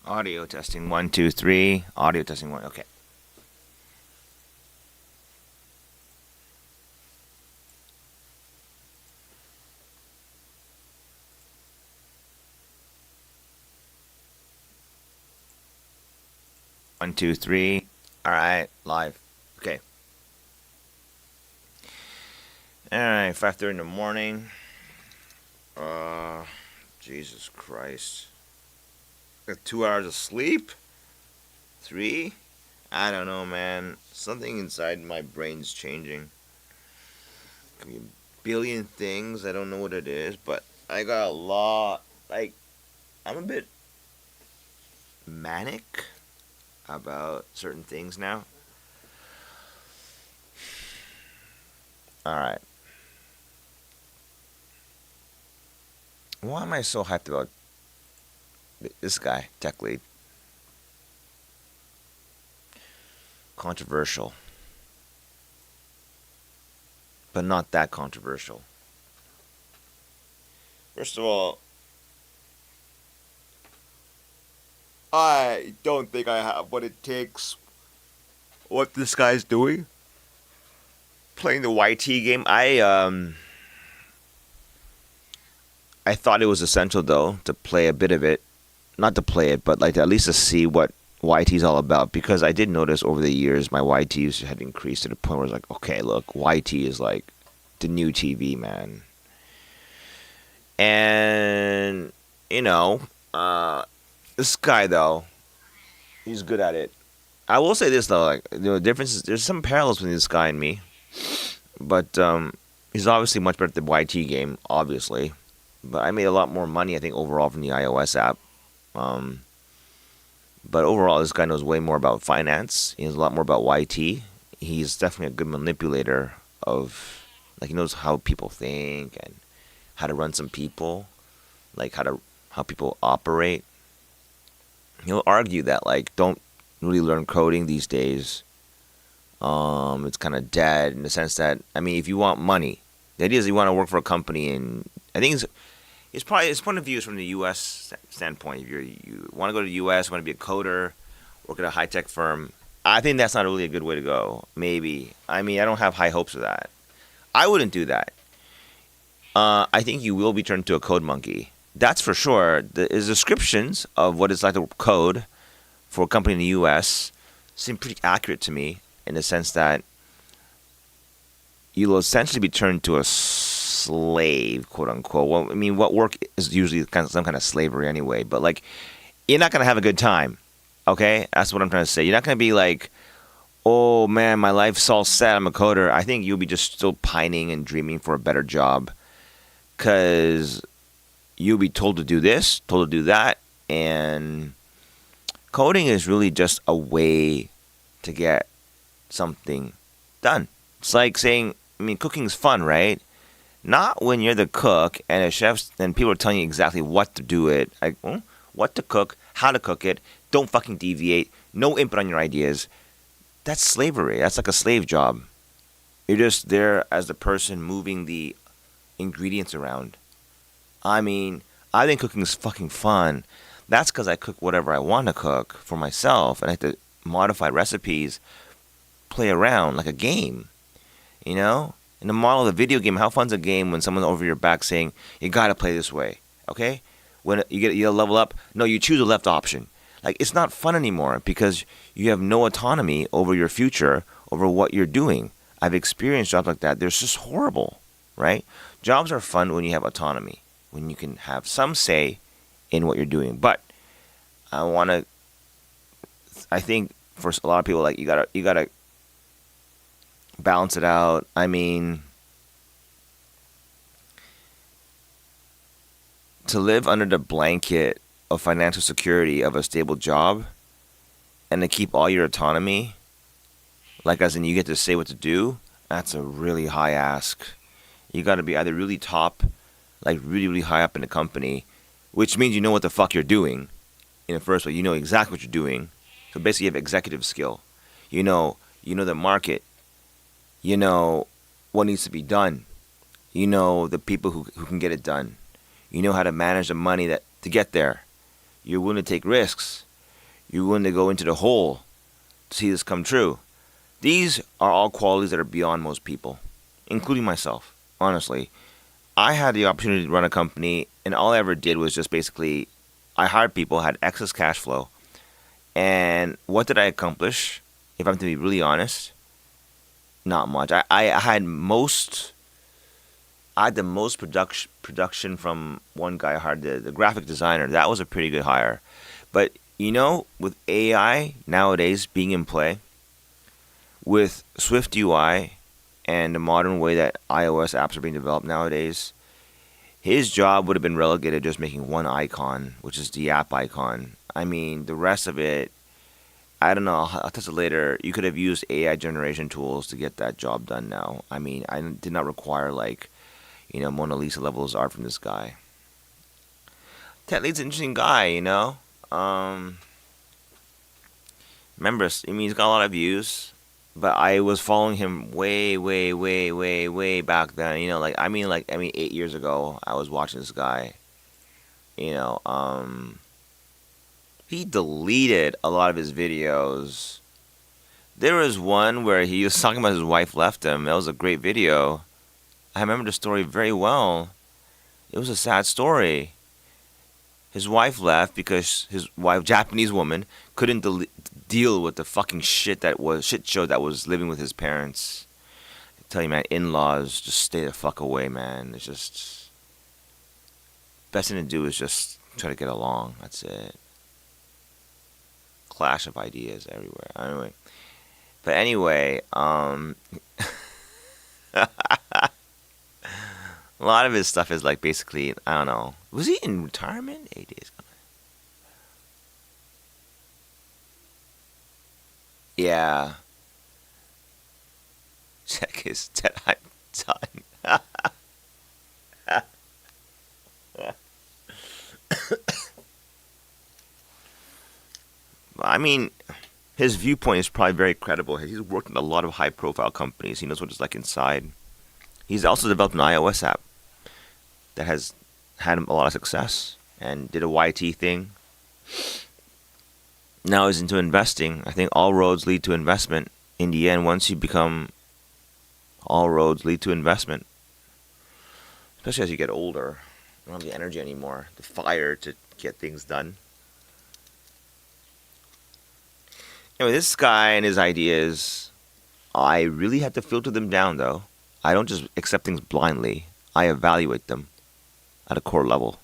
Audio testing 1 2 3. Audio testing 1. Okay. One, two, three. All right, live. Okay. All right, 5:30 in the morning. Jesus Christ. Got 2 hours of sleep? 3? I don't know, man. Something inside my brain's changing. Could be a billion things. I don't know what it is, but I got a lot. Like, I'm a bit manic about certain things now. Alright. Why am I so hyped about this guy, tech lead? Controversial. But not that controversial. First of all, I don't think I have what it takes. What this guy's doing? Playing the YT game. I thought it was essential though to play a bit of it, not to play it, but like to at least to see what YT is all about. Because I did notice over the years my YT usage had increased to the point where it's like, okay, look, YT is like the new TV, man. And this guy though, he's good at it. I will say this though, like the difference is there's some parallels between this guy and me, but he's obviously much better at the YT game, obviously. But I made a lot more money, I think, overall from the iOS app. But overall, this guy knows way more about finance. He knows a lot more about YT. He's definitely a good manipulator of, like, he knows how people think and how to run some people, like how people operate. He'll argue that like don't really learn coding these days. It's kind of dead in the sense that I mean, if you want money, the idea is you want to work for a company, and I think it's probably his point of view is from the U.S. standpoint. If you want to go to the U.S., want to be a coder, work at a high tech firm, I think that's not really a good way to go. Maybe I mean I don't have high hopes of that. I wouldn't do that. I think you will be turned into a code monkey. That's for sure. The descriptions of what it's like to code for a company in the U.S. seem pretty accurate to me in the sense that you'll essentially be turned to a slave, quote unquote. Well, I mean, what work is usually some kind of slavery anyway. But like, you're not gonna have a good time. Okay, that's what I'm trying to say. You're not gonna be like, oh man, my life's all set. I'm a coder. I think you'll be just still pining and dreaming for a better job, because you'll be told to do this, told to do that, and coding is really just a way to get something done. It's like saying, I mean, cooking's fun, right? Not when you're the cook and the chefs and people are telling you exactly what to do it, like what to cook, how to cook it. Don't fucking deviate. No input on your ideas. That's slavery. That's like a slave job. You're just there as the person moving the ingredients around. I mean, I think cooking is fucking fun. That's because I cook whatever I want to cook for myself, and I have to modify recipes, play around like a game. You know, in the model of the video game, how fun's a game when someone's over your back saying you gotta play this way? Okay, when you level up, no, you choose the left option. Like, it's not fun anymore because you have no autonomy over your future, over what you're doing. I've experienced jobs like that. They're just horrible, right? Jobs are fun when you have autonomy, when you can have some say in what you're doing. But I think for a lot of people, like, you gotta balance it out. I mean, to live under the blanket of financial security of a stable job and to keep all your autonomy, like as in you get to say what to do, that's a really high ask. You got to be either really top, like really, really high up in the company, which means you know what the fuck you're doing in the first place. You know exactly what you're doing. So basically you have executive skill. You know the market. You know what needs to be done. You know the people who can get it done. You know how to manage the money to get there. You're willing to take risks. You're willing to go into the hole to see this come true. These are all qualities that are beyond most people, including myself. Honestly, I had the opportunity to run a company, and all I ever did was just basically I hired people, had excess cash flow, and what did I accomplish? If I'm to be really honest, not much. I had the most production from one guy I hired, the graphic designer. That was a pretty good hire. But with AI nowadays being in play, with Swift UI and the modern way that iOS apps are being developed nowadays, his job would have been relegated to just making one icon, which is the app icon. I mean, the rest of it, I don't know. I'll test it later. You could have used AI generation tools to get that job done now. I mean, I did not require Mona Lisa levels art from this guy. Ted Lee's an interesting guy. Remember, I mean, he's got a lot of views, but I was following him way, way, way, way, way back then. 8 years ago, I was watching this guy. You know, um, he deleted a lot of his videos. There was one where he was talking about his wife left him. That was a great video. I remember the story very well. It was a sad story. His wife left because his wife, Japanese woman, couldn't deal with the fucking shit show that was living with his parents. I tell you, man, in-laws, just stay the fuck away, man. It's just best thing to do is just try to get along. That's it. Clash of ideas everywhere. Anyway, a lot of his stuff is like basically, I don't know. Was he in retirement? 8 days. Yeah. Check his Deadeye done. I mean, his viewpoint is probably very credible. He's worked in a lot of high profile companies. He knows what it's like inside. He's also developed an iOS app that has had a lot of success and did a YT thing. Now he's into investing. I think all roads lead to investment. In the end, once you become, all roads lead to investment. Especially as you get older. You don't have the energy anymore, the fire to get things done. Anyway, this guy and his ideas, I really had to filter them down though. I don't just accept things blindly. I evaluate them at a core level.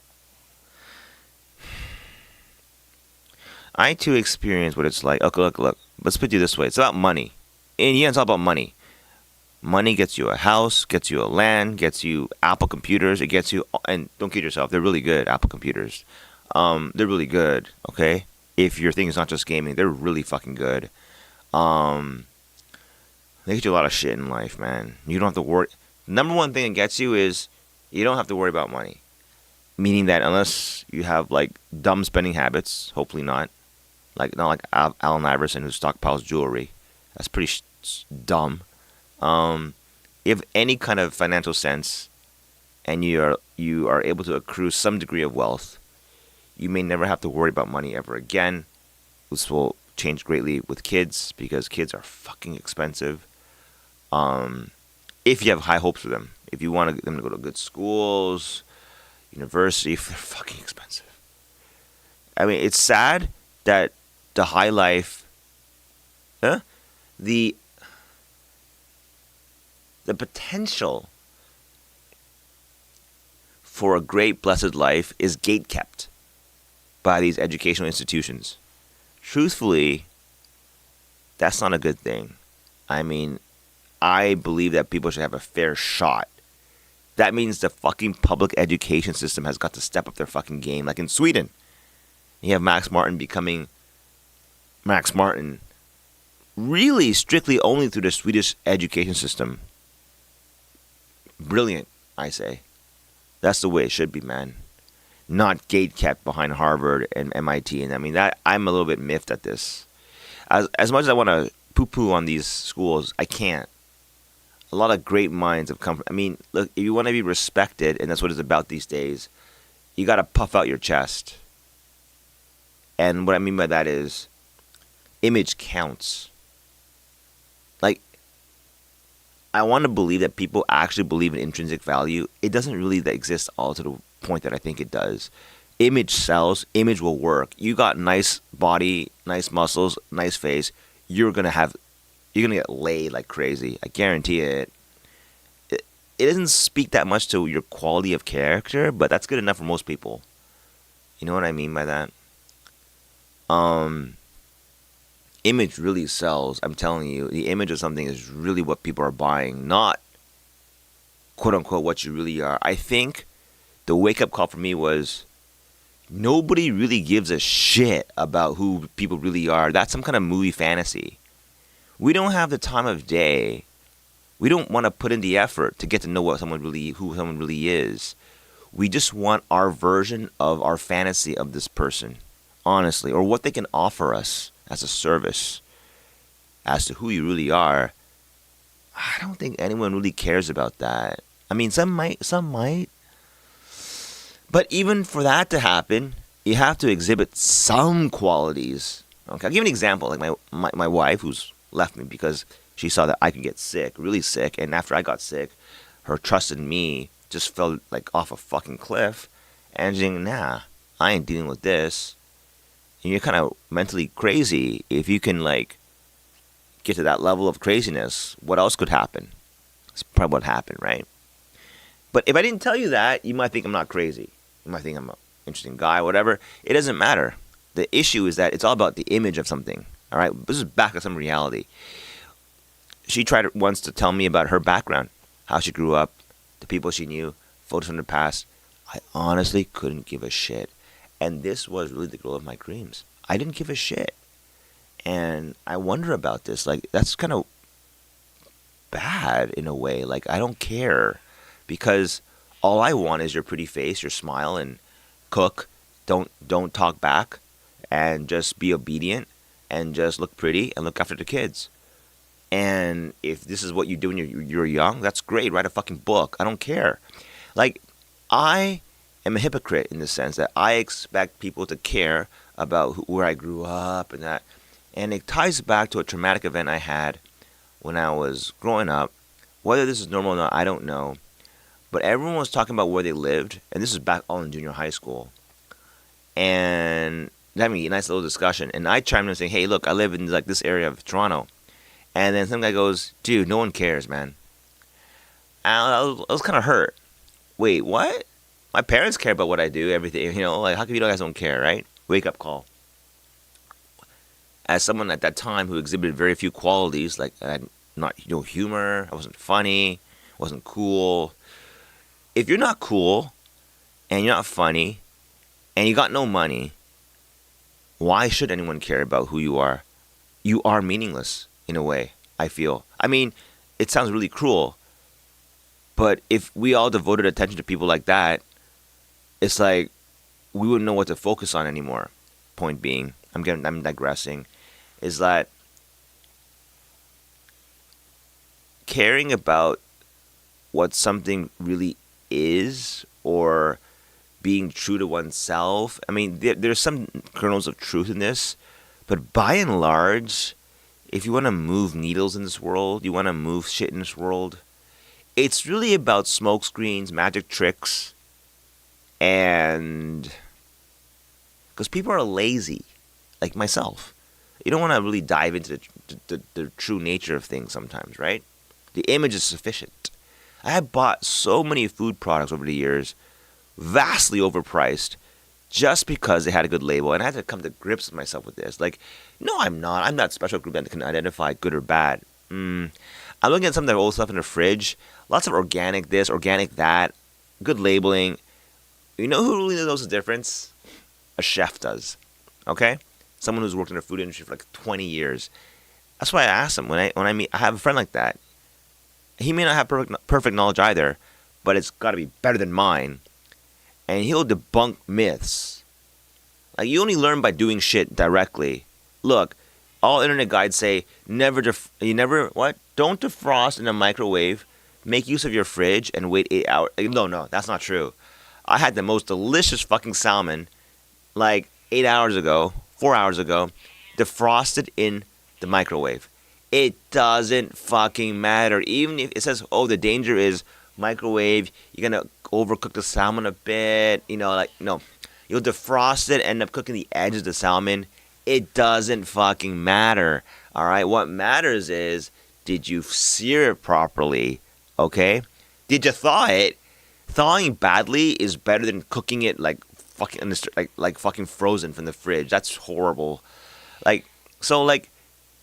I too experience what it's like. Okay, look. Let's put it this way. It's about money. In the end, it's all about money. Money gets you a house, gets you a land, gets you Apple computers. It gets you, and don't kid yourself, they're really good, Apple computers. They're really good, okay? If your thing is not just gaming, they're really fucking good. Um, they get you a lot of shit in life, man. You don't have to worry. Number one thing that gets you is you don't have to worry about money. Meaning that unless you have like dumb spending habits, hopefully not. Like not like Allen Iverson who stockpiles jewelry. That's pretty dumb. You have any kind of financial sense, and you are able to accrue some degree of wealth, you may never have to worry about money ever again. This will change greatly with kids because kids are fucking expensive. If you have high hopes for them, if you want them to go to good schools, university, they're fucking expensive. I mean, it's sad that the high life, the potential for a great blessed life is gate kept by these educational institutions. Truthfully, that's not a good thing. I mean, I believe that people should have a fair shot. That means the fucking public education system has got to step up their fucking game. Like in Sweden, you have Max Martin becoming Max Martin really strictly only through the Swedish education system. Brilliant, I say. That's the way it should be, man. Not gate kept behind Harvard and MIT. And I mean, that I'm a little bit miffed at this. As much as I want to poo-poo on these schools, I can't. A lot of great minds have come from. I mean, look, if you want to be respected, and that's what it's about these days, you got to puff out your chest. And what I mean by that is, image counts. Like, I want to believe that people actually believe in intrinsic value. It doesn't really exist all to the point that I think it does. Image sells. Image will work. You got nice body, nice muscles, nice face. You're gonna get laid like crazy. I guarantee it. It doesn't speak that much to your quality of character, but that's good enough for most people. You know what I mean by that? Um, Image really sells. I'm telling you, the image of something is really what people are buying, not quote unquote what you really are. I think the wake up call for me was nobody really gives a shit about who people really are. That's some kind of movie fantasy. We don't have the time of day. We don't want to put in the effort to get to know who someone really is. We just want our version of our fantasy of this person, honestly, or what they can offer us as a service. As to who you really are, I don't think anyone really cares about that. I mean, some might. But even for that to happen, you have to exhibit some qualities. Okay, I'll give you an example. Like my wife, who's left me because she saw that I could get sick, really sick, and after I got sick, her trust in me just fell like off a fucking cliff. And she's saying, nah, I ain't dealing with this. And you're kind of mentally crazy if you can like get to that level of craziness. What else could happen? That's probably what happened, right? But if I didn't tell you that, you might think I'm not crazy. You might think I'm an interesting guy, whatever. It doesn't matter. The issue is that it's all about the image of something. All right, this is back to some reality. She tried once to tell me about her background, how she grew up, the people she knew, photos from the past. I honestly couldn't give a shit. And this was really the girl of my dreams. I didn't give a shit. And I wonder about this. Like, that's kind of bad in a way. Like, I don't care. Because all I want is your pretty face, your smile, and cook. Don't talk back. And just be obedient. And just look pretty and look after the kids. And if this is what you do when you're young, that's great. Write a fucking book. I don't care. Like, I am a hypocrite in the sense that I expect people to care about where I grew up and that. And it ties back to a traumatic event I had when I was growing up. Whether this is normal or not, I don't know. But everyone was talking about where they lived. And this is back all in junior high school. And having a nice little discussion. And I chimed in saying, hey, look, I live in like this area of Toronto. And then some guy goes, dude, no one cares, man. And I was kind of hurt. Wait, what? My parents care about what I do, everything. You know, like, how come you guys don't care, right? Wake up call. As someone at that time who exhibited very few qualities, like I had no humor, I wasn't funny, wasn't cool. If you're not cool, and you're not funny, and you got no money, why should anyone care about who you are? You are meaningless. In a way, I feel. I mean, it sounds really cruel, but if we all devoted attention to people like that, it's like we wouldn't know what to focus on anymore. Point being, I'm digressing, is that caring about what something really is or being true to oneself. I mean, there's some kernels of truth in this, but by and large, if you want to move needles in this world, you want to move shit in this world, it's really about smoke screens, magic tricks, and because people are lazy, like myself. You don't want to really dive into the true nature of things sometimes, right? The image is sufficient. I have bought so many food products over the years, vastly overpriced, just because they had a good label, and I had to come to grips with myself with this. Like, no, I'm not. I'm not a special group that can identify good or bad. I'm looking at some of the old stuff in the fridge. Lots of organic this, organic that, good labeling. You know who really knows the difference? A chef does. Okay? Someone who's worked in the food industry for like 20 years. That's why I asked him when I meet. I have a friend like that. He may not have perfect knowledge either, but it's got to be better than mine. And he'll debunk myths. Like, you only learn by doing shit directly. Look, all internet guides say don't defrost in a microwave, make use of your fridge, and wait 8 hours. No, that's not true. I had the most delicious fucking salmon like 8 hours ago, 4 hours ago, defrost it in the microwave. It doesn't fucking matter. Even if it says, oh, the danger is microwave, you're gonna overcook the salmon a bit, like, no. You'll defrost it, end up cooking the edges of the salmon. It doesn't fucking matter. Alright? What matters is, did you sear it properly? Okay? Did you thaw it? Thawing badly is better than cooking it like fucking like fucking frozen from the fridge. That's horrible. Like, so, like,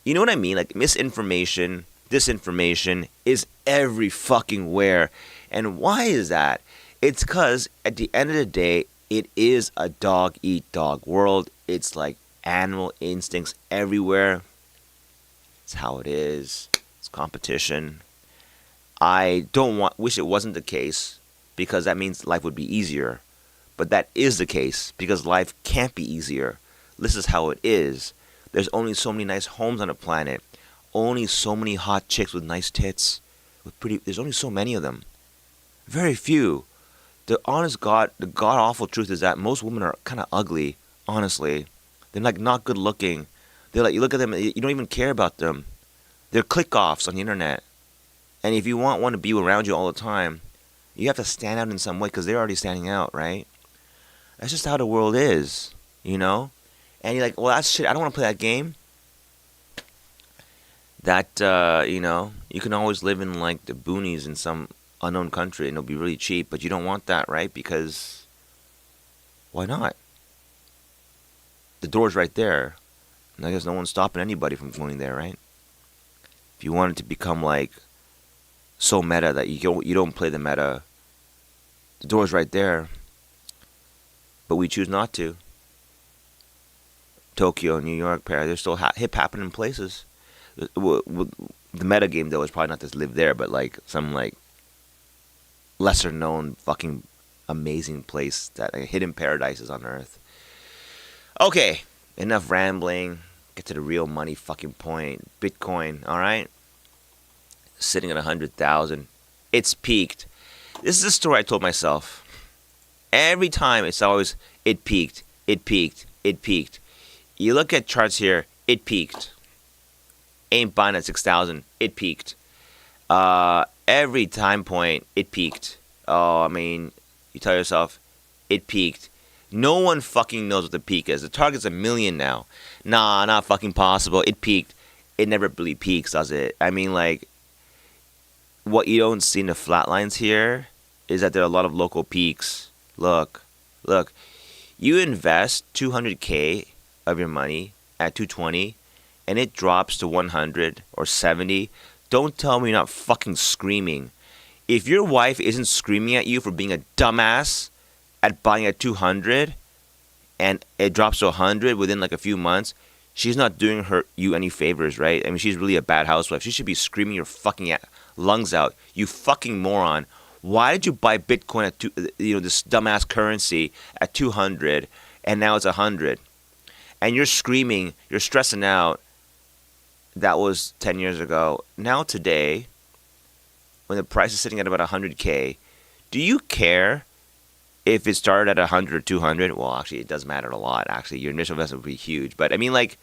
you know what I mean? Like, misinformation, disinformation is every fucking where. And why is that? It's because at the end of the day, it is a dog eat dog world. It's like animal instincts everywhere. It's how it is. It's competition. I wish it wasn't the case, because that means life would be easier. But that is the case, because life can't be easier. This is how it is. There's only so many nice homes on the planet. Only so many hot chicks with nice tits. There's only so many of them. Very few. The god-awful truth is that most women are kind of ugly, honestly. They're like not good looking. They're like, you look at them, you don't even care about them. They're click-offs on the internet. And if you want one to be around you all the time, you have to stand out in some way, because they're already standing out, right? That's just how the world is, And you're like, well, that's shit. I don't want to play that game. That, you can always live in, like, the boonies in some unknown country, and it'll be really cheap, but you don't want that, right? Because why not? The door's right there, and I guess no one's stopping anybody from going there, right? If you want it to become like so meta that you don't play the meta, the door's right there, but we choose not to. Tokyo, New York, Paris, there's still hip happening places. The meta game though is probably not to live there, but like some like lesser known fucking amazing place, that like, hidden paradises on earth. Okay, enough rambling. Get to the real money fucking point. Bitcoin, alright? Sitting at 100,000. It's peaked. This is a story I told myself. Every time it's always, it peaked, it peaked, it peaked. You look at charts here, it peaked. Ain't buying at 6,000, it peaked. Every time point, it peaked. Oh, I mean, you tell yourself, it peaked. No one fucking knows what the peak is. The target's 1 million now. Nah, not fucking possible. It peaked. It never really peaks, does it? I mean, like, what you don't see in the flat lines here is that there are a lot of local peaks. Look. You invest 200K of your money at 220, and it drops to 100 or 70. Don't tell me you're not fucking screaming. If your wife isn't screaming at you for being a dumbass at buying at 200 and it drops to 100 within like a few months, she's not doing you any favors, right? I mean, she's really a bad housewife. She should be screaming your fucking lungs out. You fucking moron. Why did you buy Bitcoin at this dumbass currency at 200 and now it's 100? And you're screaming, you're stressing out. That was 10 years ago. Now today, when the price is sitting at about 100K, do you care if it started at 100 or 200? Well, actually, it does matter a lot. Actually, your initial investment would be huge. But I mean, like,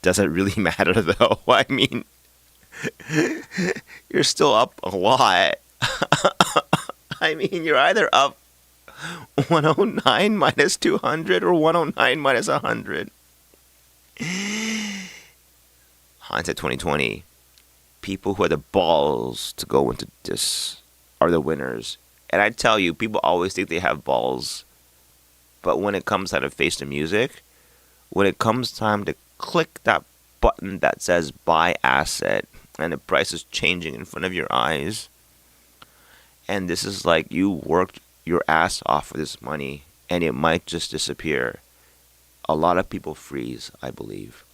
does it really matter, though? I mean, you're still up a lot. I mean, you're either up 109 minus 200 or 109 minus 100. Hindsight 2020. People who have the balls to go into this are the winners. And I tell you, people always think they have balls. But when it comes time to face the music, when it comes time to click that button that says buy asset, and the price is changing in front of your eyes, and this is like you worked your ass off for this money, and it might just disappear. A lot of people freeze, I believe.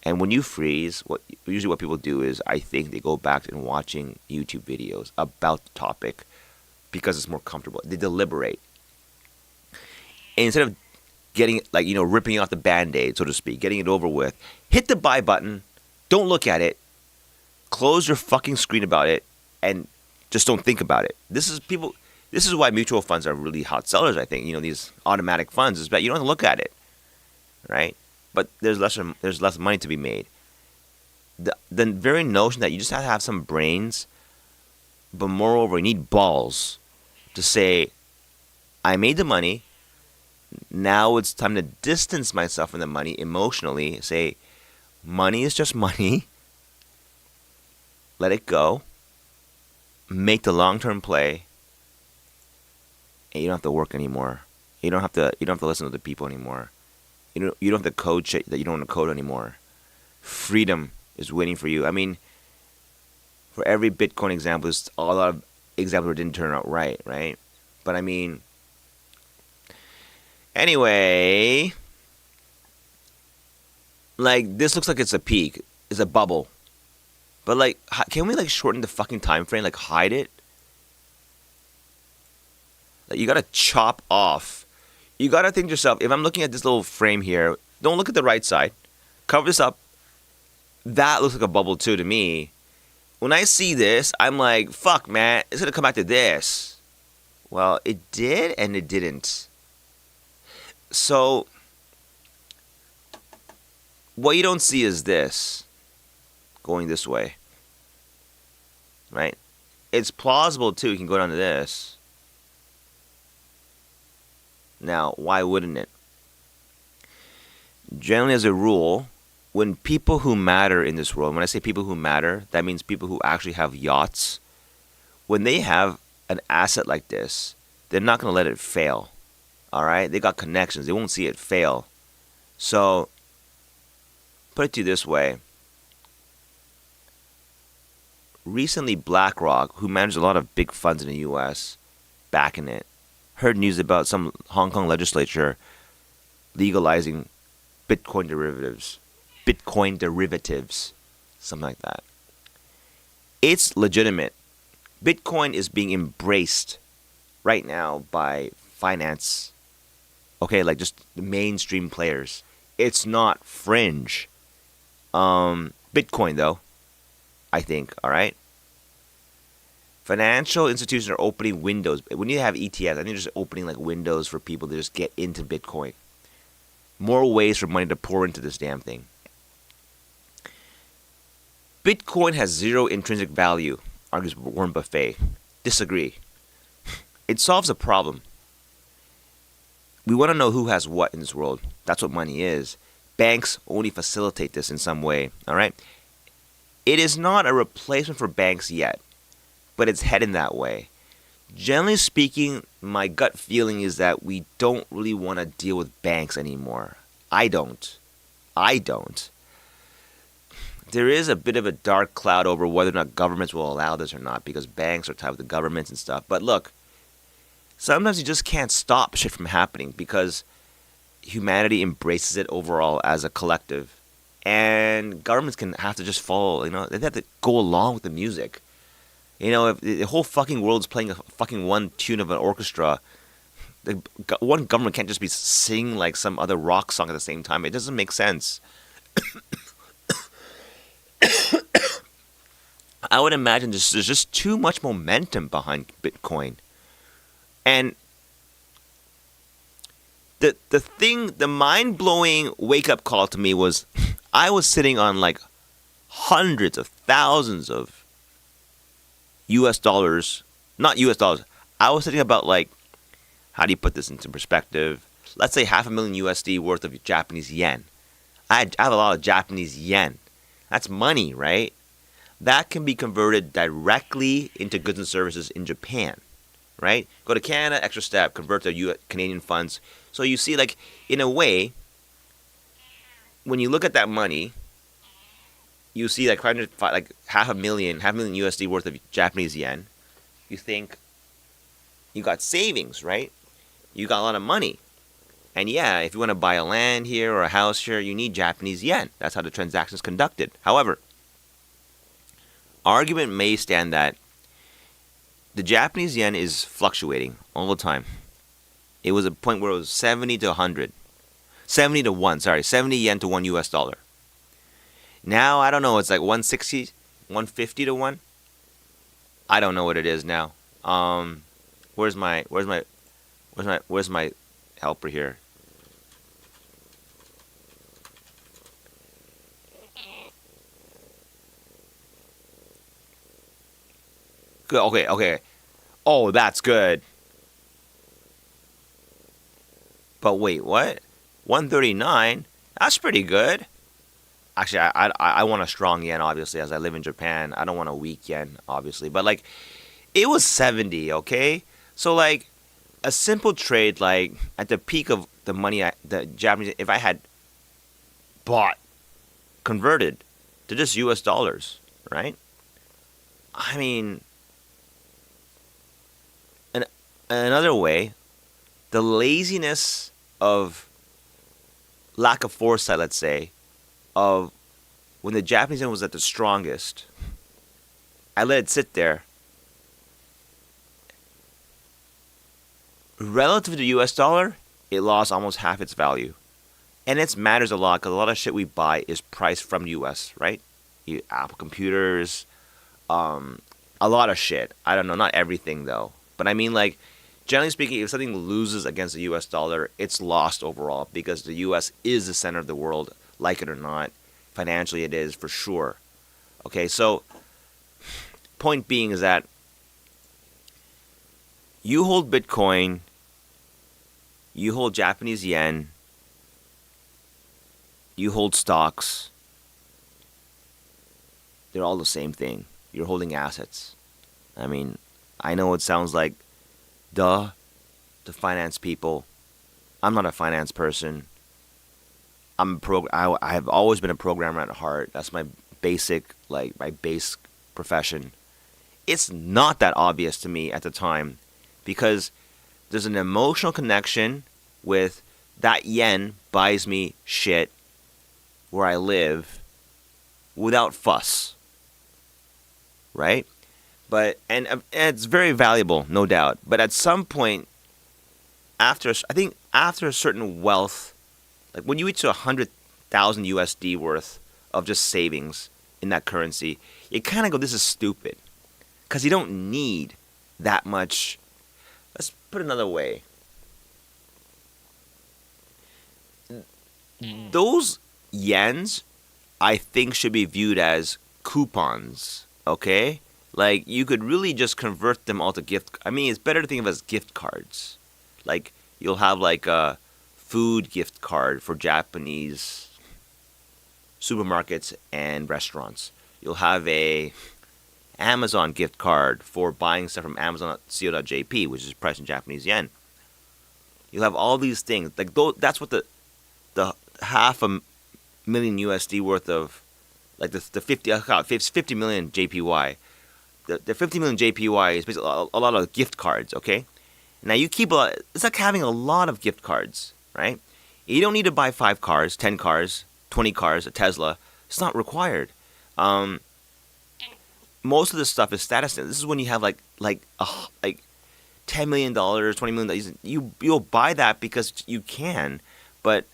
And when you freeze, usually what people do is, I think they go back and watching YouTube videos about the topic because it's more comfortable. They deliberate. And instead of getting, like, ripping off the Band-Aid, so to speak, getting it over with, hit the buy button, don't look at it, close your fucking screen about it, and just don't think about it. This is why mutual funds are really hot sellers, I think. These automatic funds is that you don't have to look at it, right? but there's less money to be made. The very notion that you just have to have some brains, but moreover, you need balls to say, I made the money. Now it's time to distance myself from the money emotionally. Say, money is just money. Let it go. Make the long-term play, and you don't have to work anymore. You don't have to listen to the people anymore. You don't have to code shit that you don't want to code anymore. Freedom is waiting for you. I mean, for every Bitcoin example, there's a lot of examples that didn't turn out right, right? But I mean, anyway, like this looks like it's a peak, it's a bubble. But like, can we like shorten the fucking time frame? Like hide it? Like you gotta chop off. You gotta think to yourself, if I'm looking at this little frame here, don't look at the right side. Cover this up. That looks like a bubble too to me. When I see this, I'm like, fuck man, it's gonna come back to this. Well, it did and it didn't. So what you don't see is this going this way. Right? It's plausible too, you can go down to this. Now, why wouldn't it? Generally, as a rule, when people who matter in this world, when I say people who matter, that means people who actually have yachts. When they have an asset like this, they're not going to let it fail. All right? They got connections. They won't see it fail. So, put it to you this way. Recently, BlackRock, who manages a lot of big funds in the U.S., backing it, heard news about some Hong Kong legislature legalizing Bitcoin derivatives, something like that. It's legitimate. Bitcoin is being embraced right now by finance. Okay, like just the mainstream players. It's not fringe. Bitcoin, though, I think, all right? Financial institutions are opening windows. When you have ETFs, I think they're just opening like windows for people to just get into Bitcoin. More ways for money to pour into this damn thing. Bitcoin has zero intrinsic value, argues Warren Buffett. Disagree. It solves a problem. We want to know who has what in this world. That's what money is. Banks only facilitate this in some way, all right? It is not a replacement for banks yet, but it's heading that way. Generally speaking, my gut feeling is that we don't really want to deal with banks anymore. I don't. There is a bit of a dark cloud over whether or not governments will allow this or not, because banks are tied with the governments and stuff. But look, sometimes you just can't stop shit from happening because humanity embraces it overall as a collective. And governments can have to just follow, they have to go along with the music. If the whole fucking world's playing a fucking one tune of an orchestra, one government can't just be singing like some other rock song at the same time. It doesn't make sense. I would imagine there's just too much momentum behind Bitcoin. And the mind-blowing wake-up call to me was I was sitting on like hundreds of thousands of US dollars, not US dollars. I was thinking about like, how do you put this into perspective? Let's say $500,000 USD worth of Japanese yen. I have a lot of Japanese yen. That's money, right? That can be converted directly into goods and services in Japan, right? Go to Canada, extra step, convert to Canadian funds. So you see, like, in a way, when you look at that money, you see like half a million USD worth of Japanese yen. You think you got savings, right? You got a lot of money. And yeah, if you want to buy a land here or a house here, you need Japanese yen. That's how the transaction is conducted. However, argument may stand that the Japanese yen is fluctuating all the time. It was a point where it was 70 to 100. 70 to 1, sorry. 70 yen to 1 US dollar. Now, I don't know, it's like 160, 150 to 1. I don't know what it is now. Where's my helper here? Good. Okay, okay. Oh, that's good. But wait, what? 139? That's pretty good. Actually, I want a strong yen, obviously, as I live in Japan. I don't want a weak yen, obviously. But, like, it was 70, okay? So, like, a simple trade, like, at the peak of the money, the Japanese, if I had bought, converted to just US dollars, right? I mean, an, another way, the laziness of lack of foresight, let's say, of when the Japanese yen was at the strongest, I let it sit there. Relative to the US dollar, it lost almost half its value. And it matters a lot because a lot of shit we buy is priced from the US, right? Apple computers, a lot of shit. I don't know, not everything though. But I mean, like, generally speaking, if something loses against the US dollar, it's lost overall because the US is the center of the world, like it or not. Financially, it is for sure. Okay, so point being is that you hold Bitcoin, you hold Japanese yen, you hold stocks. They're all the same thing. You're holding assets. I mean, I know it sounds like duh to finance people. I'm not a finance person. I have always been a programmer at heart. That's my basic, like my base profession. It's not that obvious to me at the time because there's an emotional connection with that yen buys me shit where I live without fuss, right? And it's very valuable, no doubt. But at some point, I think after a certain wealth, like when you reach to 100,000 USD worth of just savings in that currency, you kind of go, this is stupid, because you don't need that much. Let's put it another way. Those yens, I think, should be viewed as coupons, okay? Like, you could really just convert them all to gift. I mean, it's better to think of it as gift cards. Like, you'll have like a food gift card for Japanese supermarkets and restaurants. You'll have a Amazon gift card for buying stuff from Amazon.co.jp, which is priced in Japanese yen. You'll have all these things. Like, that's what the half a million USD worth of, like the 50 million JPY. The 50 million JPY is basically a lot of gift cards, okay? Now you keep it's like having a lot of gift cards, right? You don't need to buy 5 cars, 10 cars, 20 cars, a Tesla. It's not required. Most of this stuff is status. This is when you have like $10 million, $20 million. You'll buy that because you can, but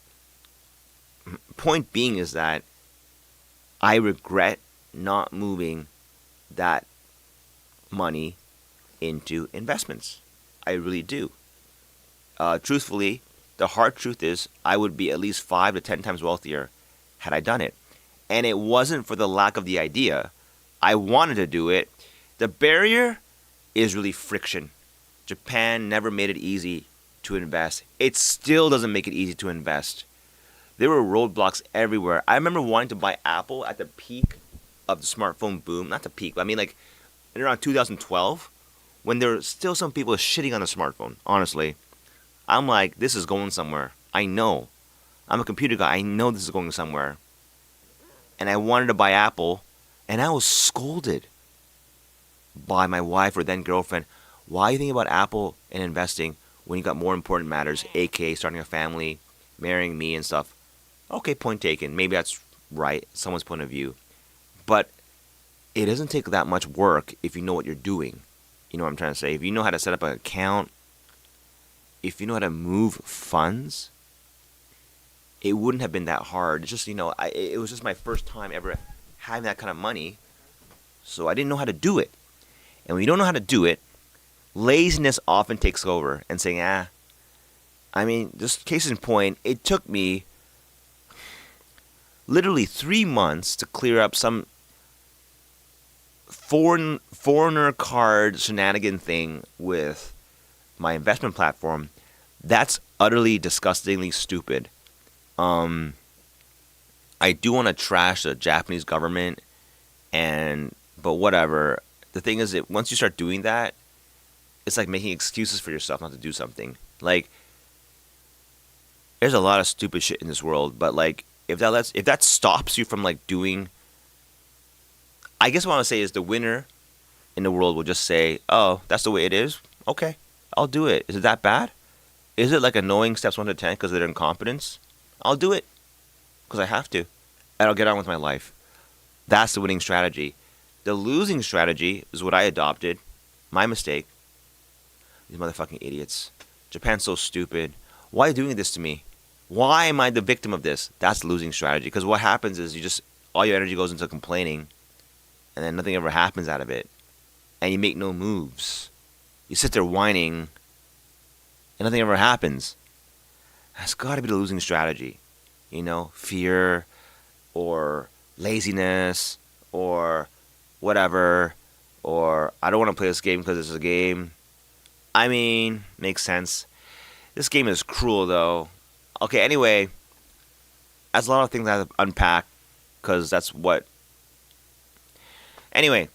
point being is that I regret not moving that money into investments. I really do. Truthfully, the hard truth is I would be at least 5 to 10 times wealthier had I done it. And it wasn't for the lack of the idea. I wanted to do it. The barrier is really friction. Japan never made it easy to invest. It still doesn't make it easy to invest. There were roadblocks everywhere. I remember wanting to buy Apple at the peak of the smartphone boom. Not the peak, but I mean like in around 2012 when there were still some people shitting on the smartphone. Honestly, I'm like, this is going somewhere. I know. I'm a computer guy. I know this is going somewhere. And I wanted to buy Apple, and I was scolded by my wife or then girlfriend. Why are you thinking about Apple and investing when you got more important matters, aka starting a family, marrying me and stuff? Okay, point taken. Maybe that's right, someone's point of view. But it doesn't take that much work if you know what you're doing. You know what I'm trying to say? If you know how to set up an account, if you know how to move funds, it wouldn't have been that hard. It's just, it was just my first time ever having that kind of money, so I didn't know how to do it. And when you don't know how to do it, laziness often takes over and saying, I mean, just case in point, it took me literally 3 months to clear up some foreigner card shenanigan thing with my investment platform, that's utterly disgustingly stupid. Um, I do want to trash the Japanese government, and but whatever. The thing is that once you start doing that, it's like making excuses for yourself not to do something. Like there's a lot of stupid shit in this world, but like if that stops you from like doing, I guess what I want to say is the winner in the world will just say, "Oh, that's the way it is. Okay, I'll do it. Is it that bad? Is it like annoying steps 1 to 10 because of their incompetence? I'll do it because I have to, and I'll get on with my life." That's the winning strategy. The losing strategy is what I adopted. My mistake. These motherfucking idiots. Japan's so stupid. Why are you doing this to me? Why am I the victim of this? That's the losing strategy. Because what happens is all your energy goes into complaining, and then nothing ever happens out of it. And you make no moves. You sit there whining, and nothing ever happens. That's got to be the losing strategy. You know, fear or laziness or whatever. Or I don't want to play this game because it's a game. I mean, makes sense. This game is cruel, though. Okay, anyway, that's a lot of things I have to unpack because that's what. Anyway,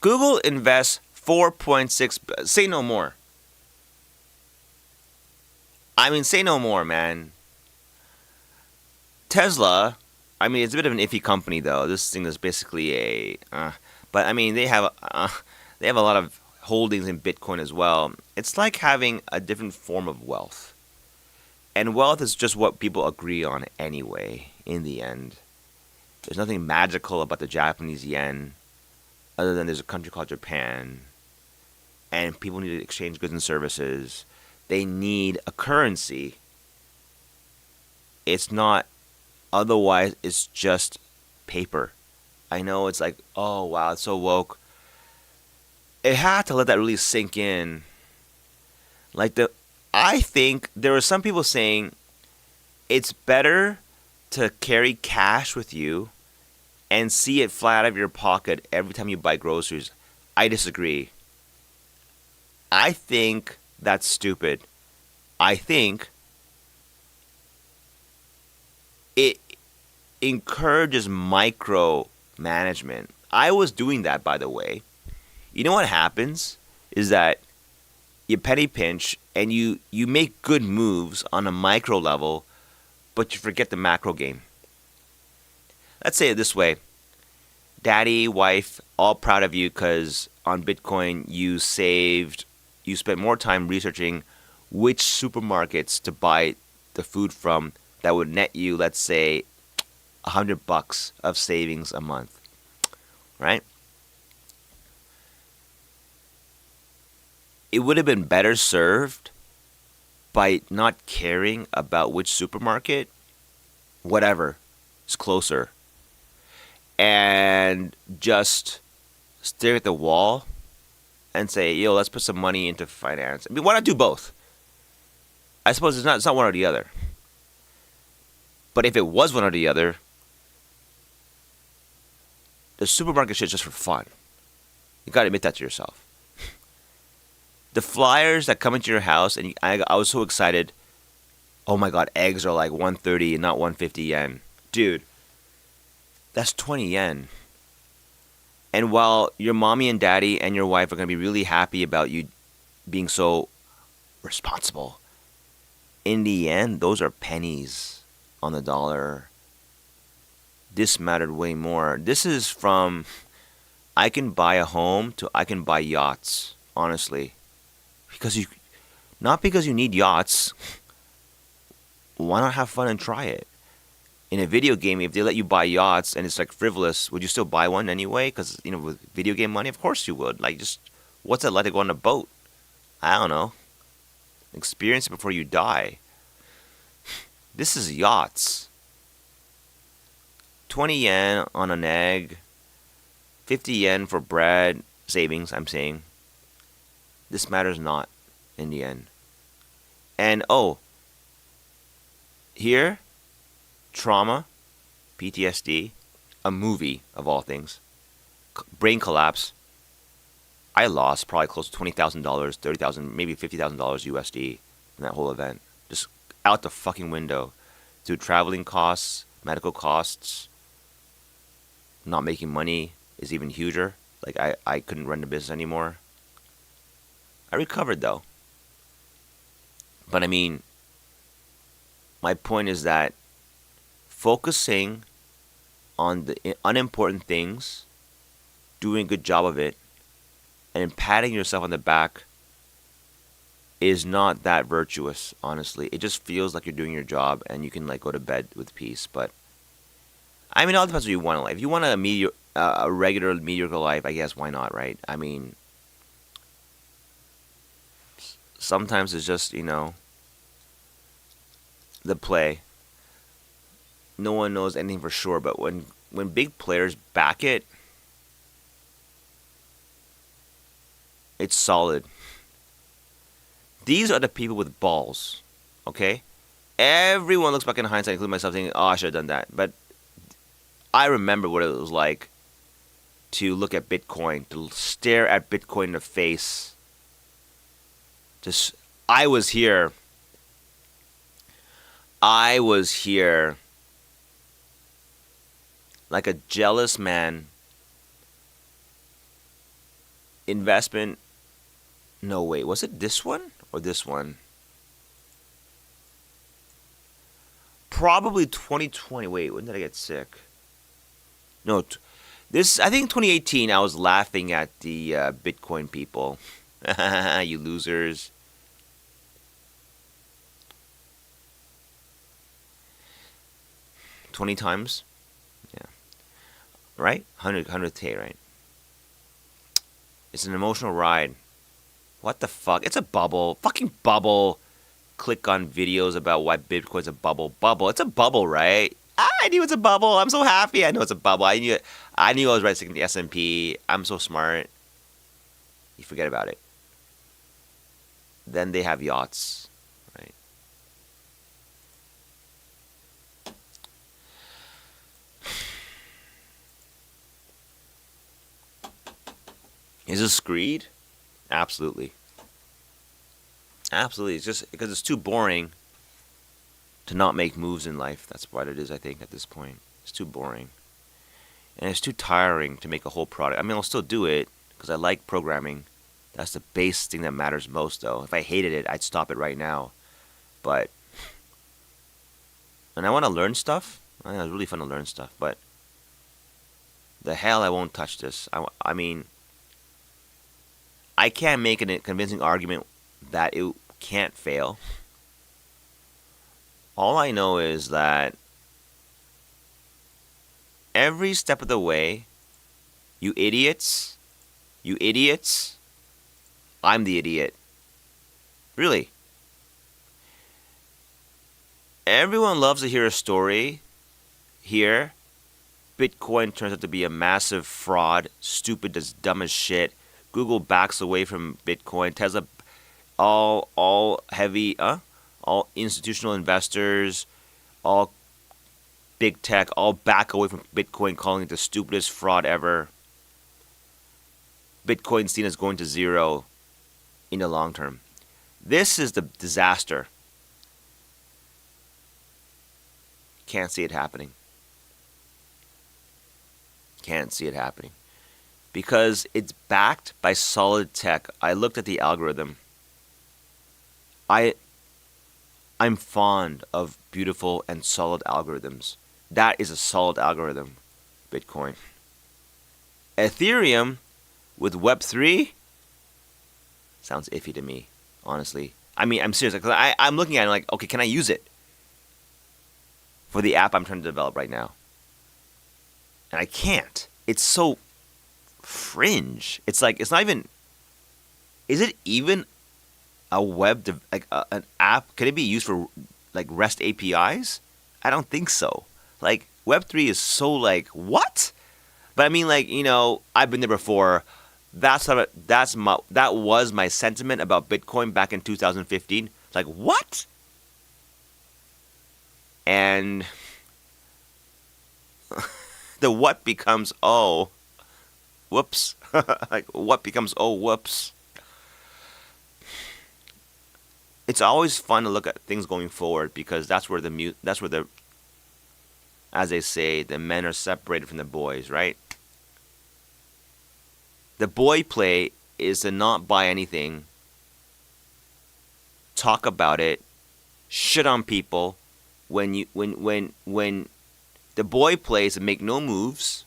Google invests 4.6. Say no more. I mean, say no more, man. Tesla. I mean, it's a bit of an iffy company, though. This thing is basically but I mean, they have a lot of holdings in Bitcoin as well. It's like having a different form of wealth, and wealth is just what people agree on anyway. In the end, there's nothing magical about the Japanese yen, other than there's a country called Japan, and people need to exchange goods and services. They need a currency. It's not. Otherwise, it's just paper. I know it's like, oh wow, it's so woke. It had to let that really sink in. I think there were some people saying it's better to carry cash with you and see it fly out of your pocket every time you buy groceries. I disagree. I think that's stupid. I think it encourages micro management. I was doing that, by the way. You know what happens is that you penny pinch and you make good moves on a micro level, but you forget the macro game. Let's say it this way. Daddy, wife, all proud of you because on Bitcoin you spent more time researching which supermarkets to buy the food from that would net you, let's say, $100 of savings a month, right? It would have been better served by not caring about which supermarket, whatever, is closer, and just stare at the wall and say, yo, let's put some money into finance. I mean, why not do both? I suppose it's not one or the other. But if it was one or the other, the supermarket shit's just for fun. You gotta admit that to yourself. The flyers that come into your house, and I was so excited. Oh my god, eggs are like 130 and not 150 yen. Dude, that's 20 yen. And while your mommy and daddy and your wife are gonna be really happy about you being so responsible, in the end, those are pennies on the dollar. This mattered way more. This is from I can buy a home to I can buy yachts, honestly. Not because you need yachts. Why not have fun and try it? In a video game, if they let you buy yachts and it's like frivolous, would you still buy one anyway? Because, with video game money, of course you would. Like, just, what's it like to go on a boat? I don't know. Experience it before you die. This is yachts. 20 yen on an egg. 50 yen for bread. Savings, I'm saying. This matters not in the end. And, here, trauma, PTSD, a movie of all things, brain collapse. I lost probably close to $20,000, 30,000, maybe $50,000 USD in that whole event. Just out the fucking window. Through traveling costs, medical costs, not making money is even huger. Like I couldn't run the business anymore. I recovered though. But I mean, my point is that focusing on the unimportant things, doing a good job of it, and patting yourself on the back is not that virtuous, honestly. It just feels like you're doing your job and you can like go to bed with peace. But I mean, it all depends what you want in life. If you want a regular mediocre life, I guess why not, right? I mean, sometimes it's just the play. No one knows anything for sure, but when big players back it, it's solid. These are the people with balls, okay? Everyone looks back in hindsight, including myself, thinking, "Oh, I should have done that." But I remember what it was like to look at Bitcoin, to stare at Bitcoin in the face. Just, I was here. I was here like a jealous man. Investment. No, wait. Was it this one or this one? Probably 2020. Wait, when did I get sick? No, this. I think 2018. I was laughing at the Bitcoin people. You losers. $20 times. Yeah. Right? 100K, right? It's an emotional ride. What the fuck? It's a bubble. Fucking bubble. Click on videos about why Bitcoin's a bubble. Bubble. It's a bubble, right? I knew it's a bubble. I'm so happy. I know it's a bubble. I knew I was right sticking the S&P. I'm so smart. You forget about it. Then they have yachts, right? Is this greed? Absolutely. Absolutely. It's just because it's too boring to not make moves in life. That's what it is, I think, at this point. It's too boring. And it's too tiring to make a whole product. I mean, I'll still do it because I like programming. That's the base thing that matters most, though. If I hated it, I'd stop it right now. But, and I want to learn stuff. I think it's really fun to learn stuff. But, the hell, I won't touch this. I mean, I can't make a convincing argument that it can't fail. All I know is that every step of the way, you idiots, I'm the idiot. Really. Everyone loves to hear a story. Here, Bitcoin turns out to be a massive fraud, stupid, as dumb as shit. Google backs away from Bitcoin. Tesla, all heavy, all institutional investors, all big tech, all back away from Bitcoin, calling it the stupidest fraud ever. Bitcoin seen as going to zero in the long term. This is the disaster. Can't see it happening. Can't see it happening. Because it's backed by solid tech. I looked at the algorithm. I'm fond of beautiful and solid algorithms. That is a solid algorithm, Bitcoin. Ethereum with Web3 sounds iffy to me, honestly. I mean, I'm serious. Because I'm looking at it like, okay, can I use it for the app I'm trying to develop right now? And I can't. It's so fringe. It's like, it's not even, is it even a an app? Can it be used for like REST APIs? I don't think so. Like Web3 is so like, what? But I mean, like, I've been there before. That was my sentiment about Bitcoin back in 2015. Like, what? And The what becomes oh, whoops. Like what becomes oh, whoops. It's always fun to look at things going forward because that's where the as they say the men are separated from the boys, right? The boy play is to not buy anything, talk about it, shit on people. When the boy plays and make no moves,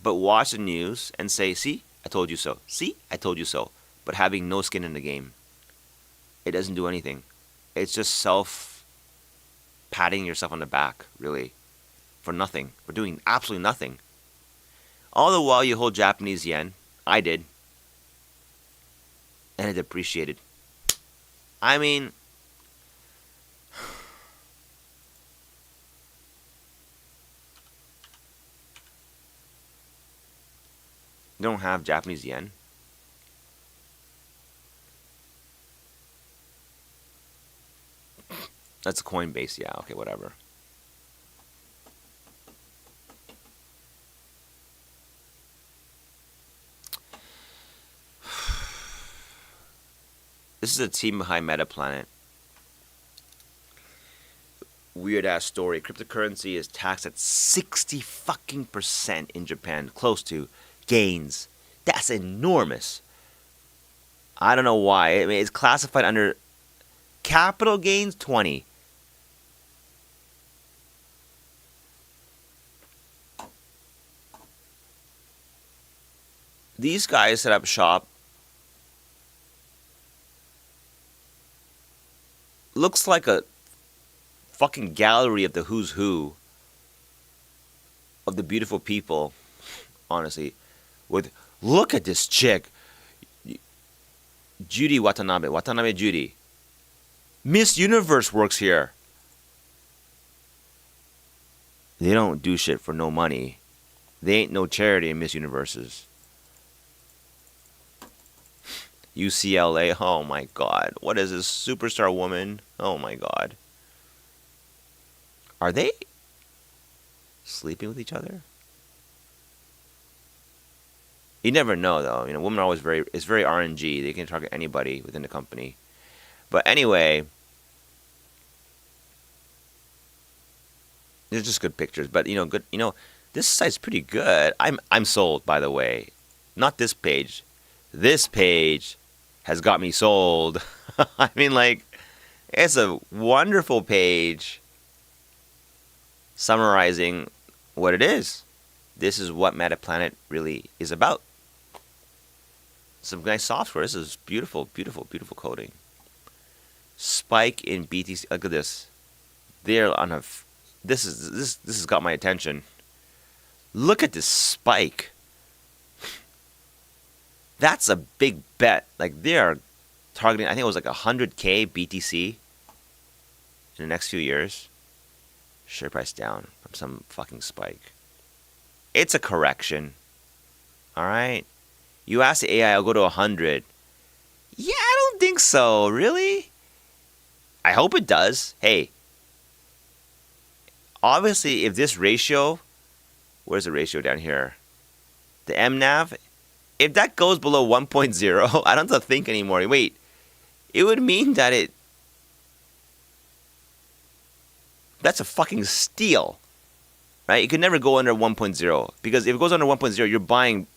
but watch the news and say, "See, I told you so. See, I told you so." But having no skin in the game, it doesn't do anything. It's just self patting yourself on the back, really, for nothing, for doing absolutely nothing. All the while you hold Japanese yen. I did, and it appreciated. I mean, you don't have Japanese yen. That's a Coinbase, yeah. Okay, whatever. This is a team behind Metaplanet. Weird ass story. Cryptocurrency is taxed at 60 fucking percent in Japan, close to gains. That's enormous. I don't know why. I mean, it's classified under capital gains 20. These guys set up shop. Looks like a fucking gallery of the who's who of the beautiful people, honestly. With look at this chick, Judy Watanabe Judy. Miss Universe works here. They don't do shit for no money. They ain't no charity in Miss Universes. UCLA, oh my god. What is this superstar woman? Oh my god. Are they sleeping with each other? You never know though. You know, women are always it's very RNG. They can target anybody within the company. But anyway, they're just good pictures. But you know, good. You know, this site's pretty good. I'm sold. By the way, not this page. This page has got me sold. I mean, like, it's a wonderful page summarizing what it is. This is what Metaplanet really is about. Some nice software. This is beautiful, beautiful, beautiful coding. Spike in BTC. Look at this. They're on a. This has got my attention. Look at this spike. That's a big bet. Like they are targeting. I think it was like 100K BTC in the next few years. Share price down from some fucking spike. It's a correction. All right. You ask the AI, I'll go to 100. Yeah, I don't think so. Really? I hope it does. Hey, obviously, if this ratio, where's the ratio down here? The MNAV, if that goes below 1.0, I don't have to think anymore. Wait, it would mean that that's a fucking steal, right? It could never go under 1.0 because if it goes under 1.0, you're buying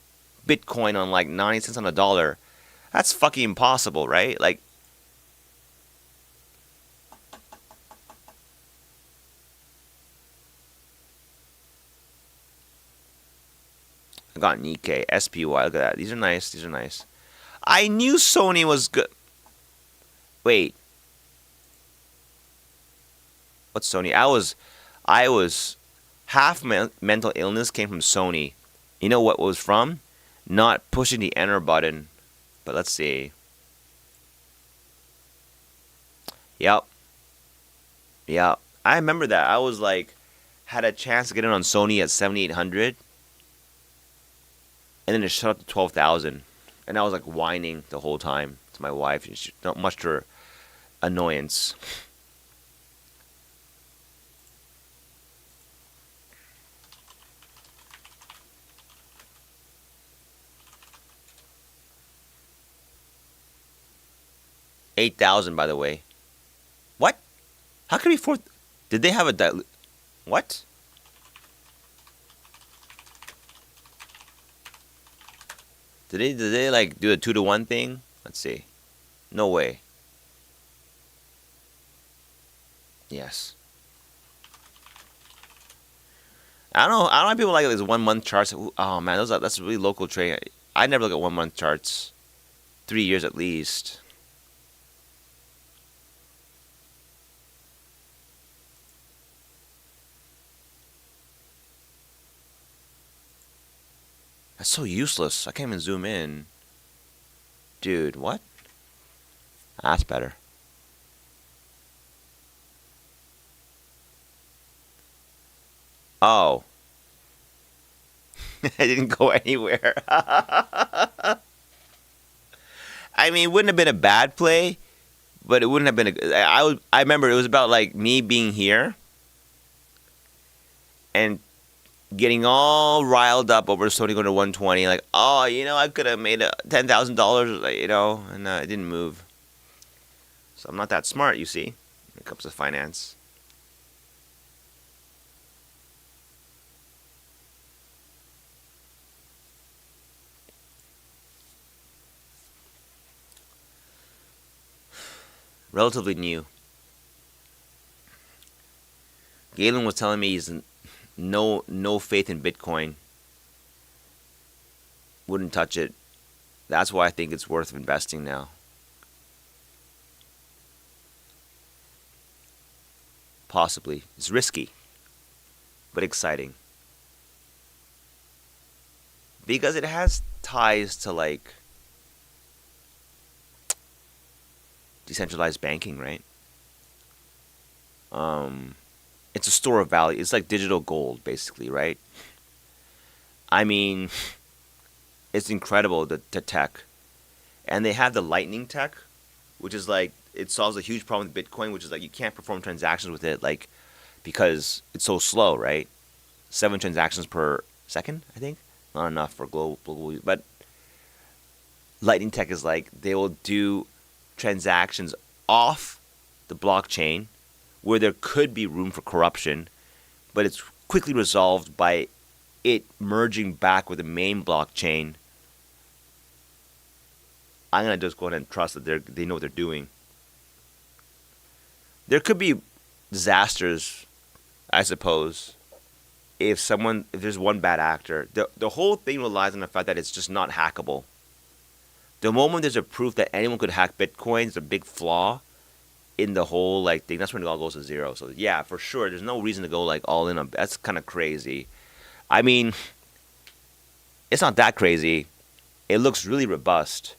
Bitcoin on like 90 cents on a dollar. That's fucking impossible, right? Like, I got Nikkei, SPY. Look at that. These are nice. These are nice. I knew Sony was good. Wait. What's Sony? I was half mental illness came from Sony. You know what was from? Not pushing the enter button. But let's see. Yep. Yep. I remember that. I was like, had a chance to get in on Sony at 7,800. And then it shut up to 12,000. And I was like whining the whole time to my wife. And not much to her annoyance. 8,000, by the way. What? How could it be 4? Did they have a what? Did they like do a 2-to-1 thing? Let's see. No way. Yes. I don't know why people like these 1 month charts. Oh man, that's really local trading. I never look at 1 month charts. 3 years at least. That's so useless. I can't even zoom in. Dude, what? That's better. Oh. I didn't go anywhere. I mean, it wouldn't have been a bad play, but it wouldn't have been I remember it was about like me being here and getting all riled up over Sony going to 120. Like, oh, I could have made $10,000, and it didn't move. So I'm not that smart, you see, when it comes to finance. Relatively new. Galen was telling me he's no faith in Bitcoin. Wouldn't touch it. That's why I think it's worth investing now. Possibly. It's risky, but exciting. Because it has ties to like decentralized banking, right? It's a store of value. It's like digital gold, basically, right? I mean, it's incredible the tech, and they have the Lightning tech, which is like it solves a huge problem with Bitcoin, which is like you can't perform transactions with it, like because it's so slow, right? 7 transactions per second, I think, not enough for global. But Lightning tech is like they will do transactions off the blockchain where there could be room for corruption, but it's quickly resolved by it merging back with the main blockchain. I'm gonna just go ahead and trust that they know what they're doing. There could be disasters, I suppose, if there's one bad actor. The whole thing relies on the fact that it's just not hackable. The moment there's a proof that anyone could hack Bitcoin, it's a big flaw in the whole like thing. That's when it all goes to zero. So yeah, for sure, there's no reason to go like all in on. That's kind of crazy. I mean, it's not that crazy. It looks really robust,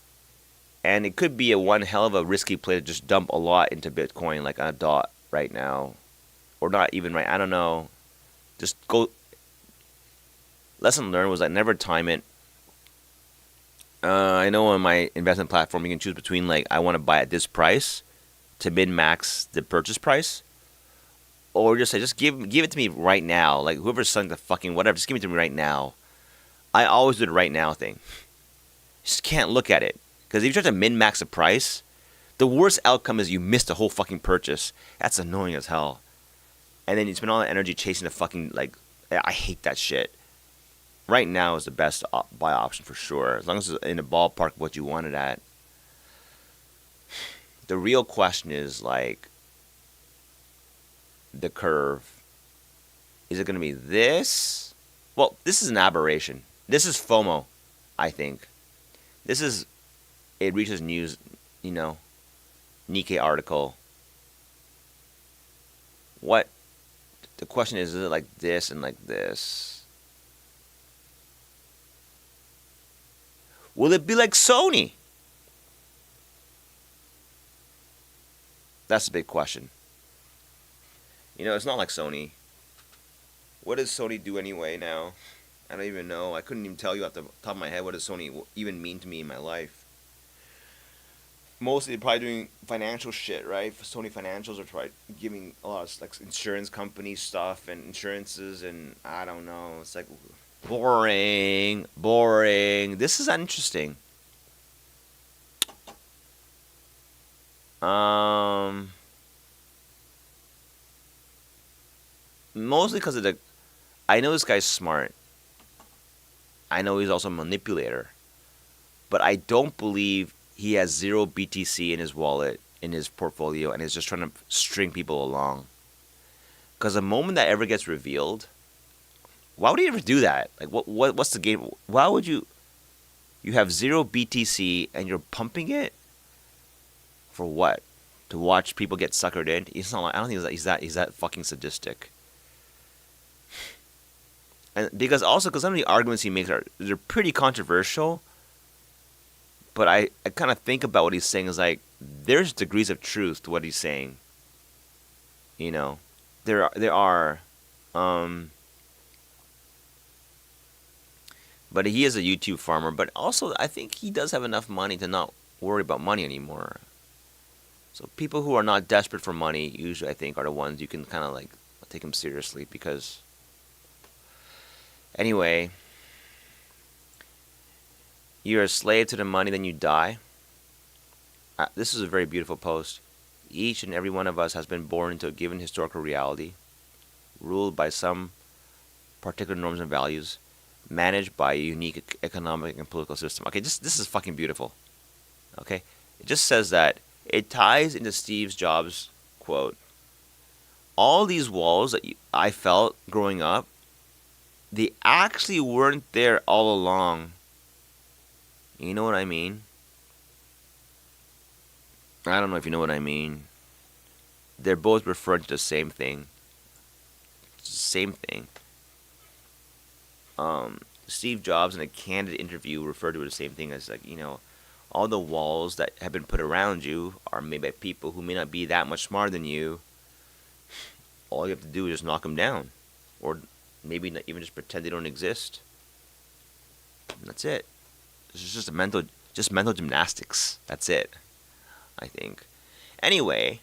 and it could be a one hell of a risky play to just dump a lot into Bitcoin like on a dot right now, or not even right. I don't know. Just go. Lesson learned was I never time it. I know on my investment platform you can choose between like I want to buy at this price to min max the purchase price, or just say just give it to me right now. Like whoever's selling the fucking whatever, just give it to me right now. I always do the right now thing. You just can't look at it because if you try to min max a price, the worst outcome is you miss the whole fucking purchase. That's annoying as hell. And then you spend all that energy chasing the fucking like. I hate that shit. Right now is the best buy option for sure, as long as it's in the ballpark of what you wanted at. The real question is like the curve. Is it going to be this? Well, this is an aberration. This is FOMO, I think. This is it reaches news, Nikkei article. What the question is it like this and like this? Will it be like Sony? That's the big question. It's not like Sony. What does Sony do anyway now? I don't even know. I couldn't even tell you off the top of my head what does Sony even mean to me in my life. Mostly they're probably doing financial shit, right? Sony financials are probably giving a lot of like insurance company stuff and insurances and I don't know. It's like boring, boring. This is interesting. Um, Mostly because of the. I know this guy's smart. I know he's also a manipulator, but I don't believe he has zero BTC in his wallet, in his portfolio, and is just trying to string people along. Because the moment that ever gets revealed, why would he ever do that? Like, what's the game? Why would you? You have zero BTC and you're pumping it for what? To watch people get suckered in? He's not. I don't think he's that fucking sadistic. And because some of the arguments he makes they're pretty controversial. But I kind of think about what he's saying is like there's degrees of truth to what he's saying. You know, there are, um, but he is a YouTube farmer. But also, I think he does have enough money to not worry about money anymore. So people who are not desperate for money usually I think are the ones you can kind of like take them seriously because anyway, you're a slave to the money, then you die. This is a very beautiful post. Each and every one of us has been born into a given historical reality, ruled by some particular norms and values, managed by a unique economic and political system. Okay, this is fucking beautiful. Okay, it just says that it ties into Steve Jobs' quote. All these walls that I felt growing up, they actually weren't there all along. You know what I mean? I don't know if you know what I mean. They're both referring to the same thing. Same thing. Steve Jobs in a candid interview referred to it the same thing as like, all the walls that have been put around you are made by people who may not be that much smarter than you. All you have to do is just knock them down. Or maybe not even just pretend they don't exist. And that's it. This is just mental gymnastics. That's it, I think. Anyway,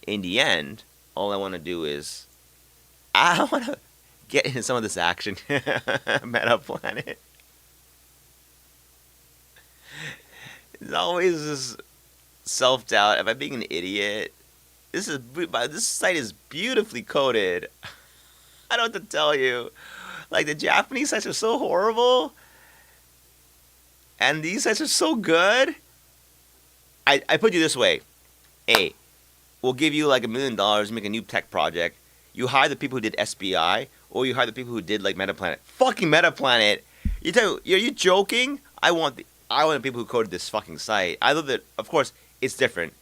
in the end, all I want to do is I want to get into some of this action. Metaplanet. There's always this self-doubt. Am I being an idiot? This site is beautifully coded. I don't know what to tell you. Like the Japanese sites are so horrible, and these sites are so good. I put you this way. Hey, we'll give you like $1 million to make a new tech project. You hire the people who did SBI, or you hire the people who did like Metaplanet. Fucking Metaplanet. Are you joking? I want the people who coded this fucking site. I love that. Of course, it's different.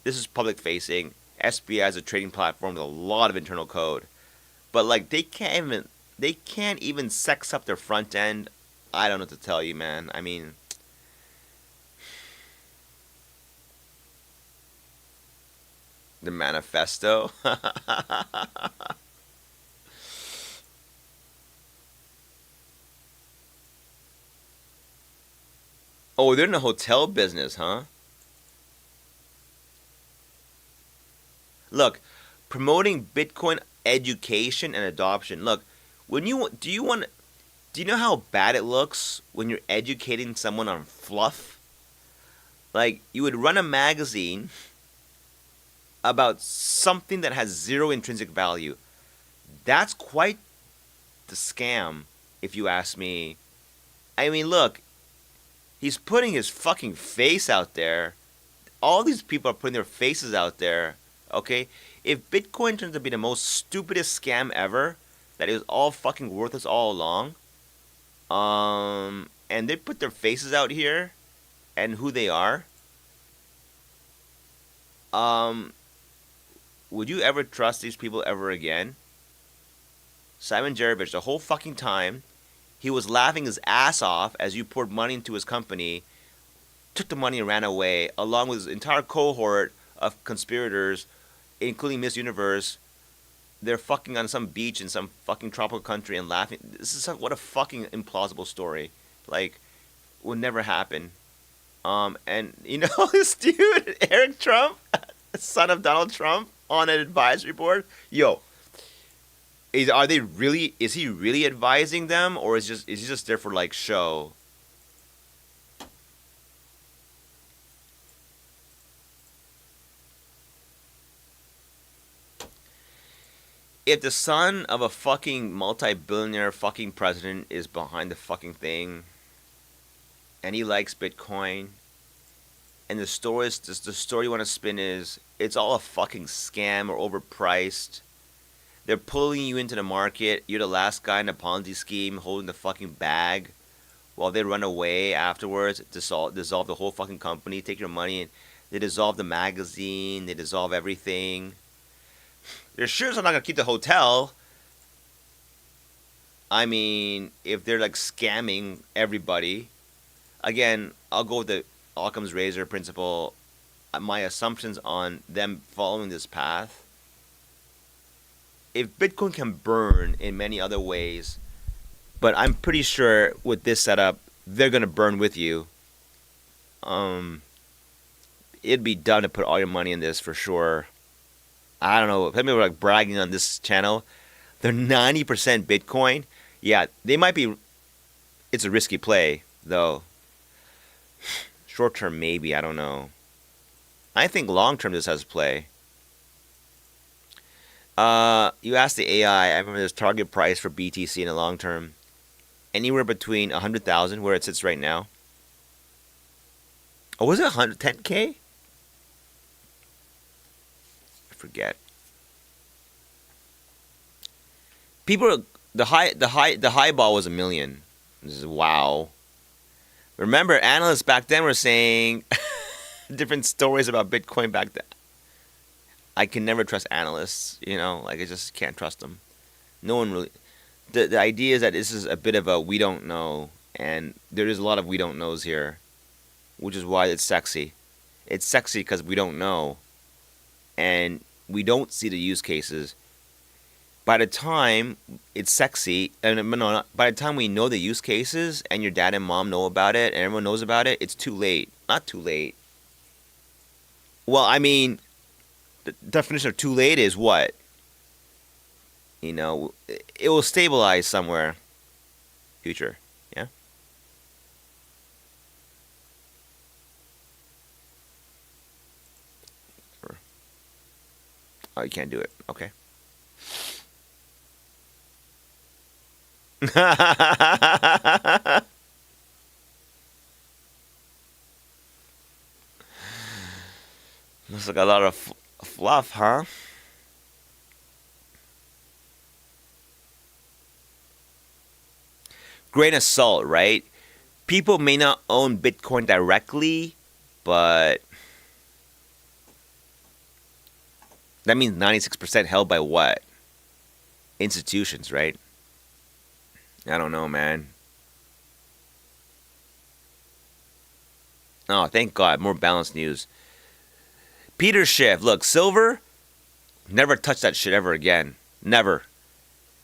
This is public facing. SBI is a trading platform with a lot of internal code, but like they can't even sex up their front end. I don't know what to tell you, man. I mean, the manifesto. Oh, they're in the hotel business, huh? Look, promoting Bitcoin education and adoption. Look, when you do you know how bad it looks when you're educating someone on fluff? Like you would run a magazine about something that has zero intrinsic value. That's quite the scam, if you ask me. I mean, look, he's putting his fucking face out there. All these people are putting their faces out there. Okay? If Bitcoin turns out to be the most stupidest scam ever, that it was all fucking worthless all along, and they put their faces out here and who they are, um, would you ever trust these people ever again? Simon Jerevich, the whole fucking time, he was laughing his ass off as you poured money into his company, took the money and ran away, along with his entire cohort of conspirators, including Miss Universe. They're fucking on some beach in some fucking tropical country and laughing. What a fucking implausible story. Like, would never happen. And you know this dude, Eric Trump, son of Donald Trump, on an advisory board. Yo, is he really advising them, or is he just there for like show? if the son of a fucking multi-billionaire fucking president is behind the fucking thing and he likes Bitcoin and the story you want to spin is it's all a fucking scam or overpriced. They're pulling you into the market. You're the last guy in the Ponzi scheme holding the fucking bag while they run away afterwards, dissolve the whole fucking company, take your money, and they dissolve the magazine, they dissolve everything. They're sure as I'm not gonna keep the hotel. I mean, if they're like scamming everybody, again, I'll go with the Occam's razor principle. My assumptions on them following this path. If Bitcoin can burn in many other ways, but I'm pretty sure with this setup, they're gonna burn with you. Um, it'd be dumb to put all your money in this for sure. I don't know. Some people are like bragging on this channel. They're 90% Bitcoin. Yeah, they might be. It's a risky play, though. Short term, maybe. I don't know. I think long term this has play. You asked the AI. I remember there's target price for BTC in the long term, anywhere between 100,000, where it sits right now. Oh, was it 110K? I forget. People, the high ball was 1 million. This is wow. Remember, analysts back then were saying different stories about Bitcoin back then. I can never trust analysts, like I just can't trust them. No one really. The idea is that this is a bit of a we don't know, and there is a lot of we don't knows here, which is why it's sexy. It's sexy because we don't know, and we don't see the use cases. By the time it's sexy, and no, by the time we know the use cases, and your dad and mom know about it, and everyone knows about it, it's too late. Not too late. Well, I mean, the definition of too late is what? It will stabilize somewhere. Future, yeah? Oh, you can't do it. Okay. Looks like a lot of fluff, huh? Grain of salt, right? People may not own Bitcoin directly, but that means 96% held by what? Institutions, right? I don't know, man. Oh, thank God. More balanced news. Peter Schiff. Look, silver, never touch that shit ever again. Never.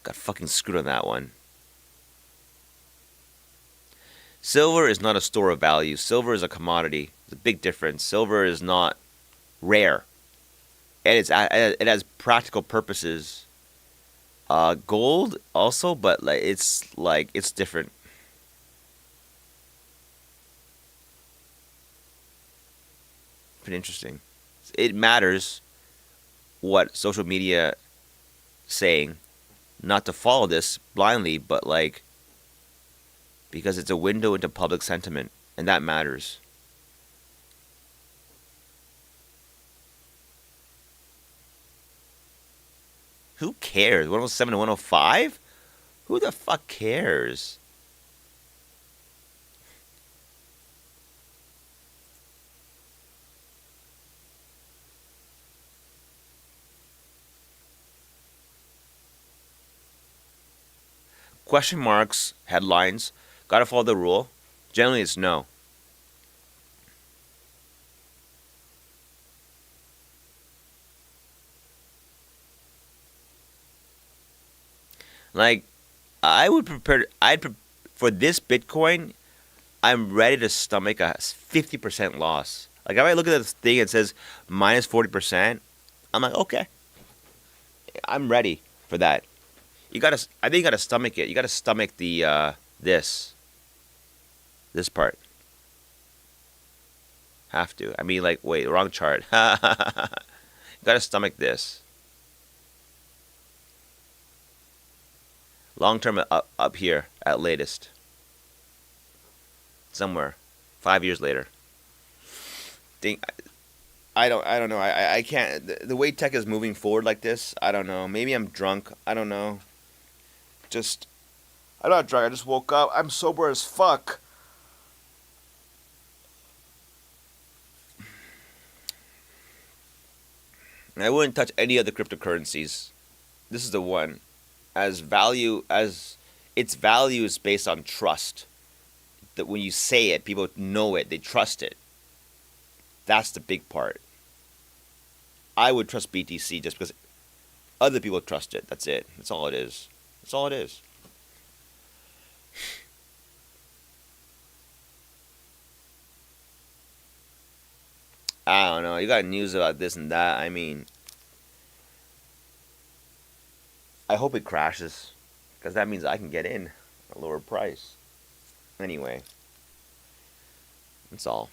Got fucking screwed on that one. Silver is not a store of value. Silver is a commodity. There's a big difference. Silver is not rare. And it has practical purposes. Gold also, but it's different. Pretty interesting. It matters what social media saying, not to follow this blindly, but because it's a window into public sentiment, and that matters. Who cares? 107 to 105? Who the fuck cares? Question marks, headlines. Gotta follow the rule. Generally, it's no. Like, I would prepare. For this Bitcoin, I'm ready to stomach a 50% loss. Like, if I look at this thing and it says minus 40%, I'm like, okay, I'm ready for that. I think you gotta stomach it. You gotta stomach this part. Have to. I mean, like, wait, wrong chart. You gotta stomach this. Long term up here at latest. Somewhere. 5 years later. Think I don't know. I can't the way tech is moving forward like this, I don't know. Maybe I'm drunk. I don't know. Just I'm not drunk. I just woke up. I'm sober as fuck. I wouldn't touch any other cryptocurrencies. This is the one. As its value is based on trust. That when you say it, people know it, they trust it. That's the big part. I would trust BTC just because other people trust it. That's it. That's all it is. That's all it is. I don't know. You got news about this and that. I mean, I hope it crashes because that means I can get in at a lower price. Anyway, that's all.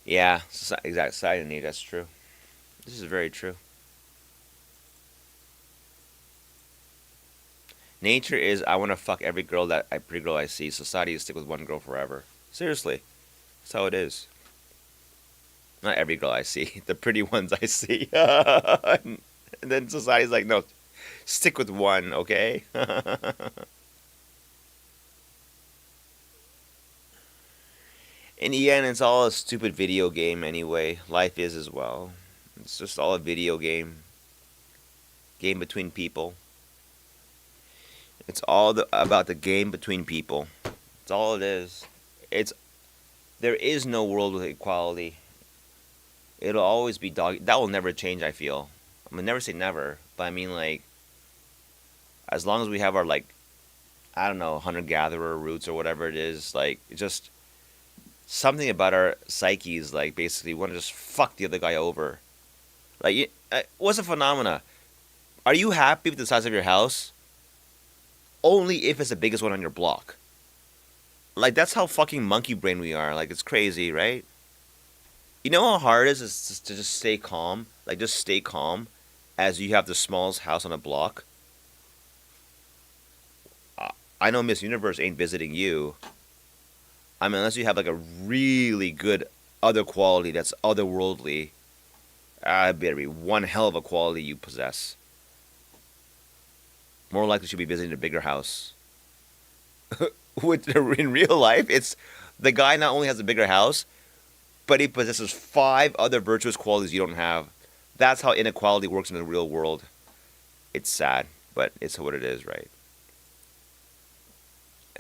Yeah, exact society need. That's true. This is very true. Nature is I want to fuck every pretty girl I see. Society is stick with one girl forever. Seriously, that's how it is. Not every girl I see, the pretty ones I see. And then society's like, no, stick with one, okay? In the end, it's all a stupid video game anyway. Life is as well. It's just all a video game. Game between people. It's all about the game between people. That's all it is. It's there is no world with equality. It'll always be dog. That will never change. I feel. I mean, never say never, but I mean like, as long as we have our like, I don't know, hunter gatherer roots or whatever it is, like it just something about our psyches, like basically want to just fuck the other guy over. Like, what's the phenomena? Are you happy with the size of your house? Only if it's the biggest one on your block. Like that's how fucking monkey brain we are. Like it's crazy, right? You know how hard it is to just stay calm? Like, just stay calm as you have the smallest house on a block. I know Miss Universe ain't visiting you. I mean, unless you have, like, a really good other quality that's otherworldly, it better be one hell of a quality you possess. More likely she'll be visiting a bigger house. In real life, it's the guy not only has a bigger house, but he possesses 5 other virtuous qualities you don't have. That's how inequality works in the real world. It's sad, but it's what it is, right?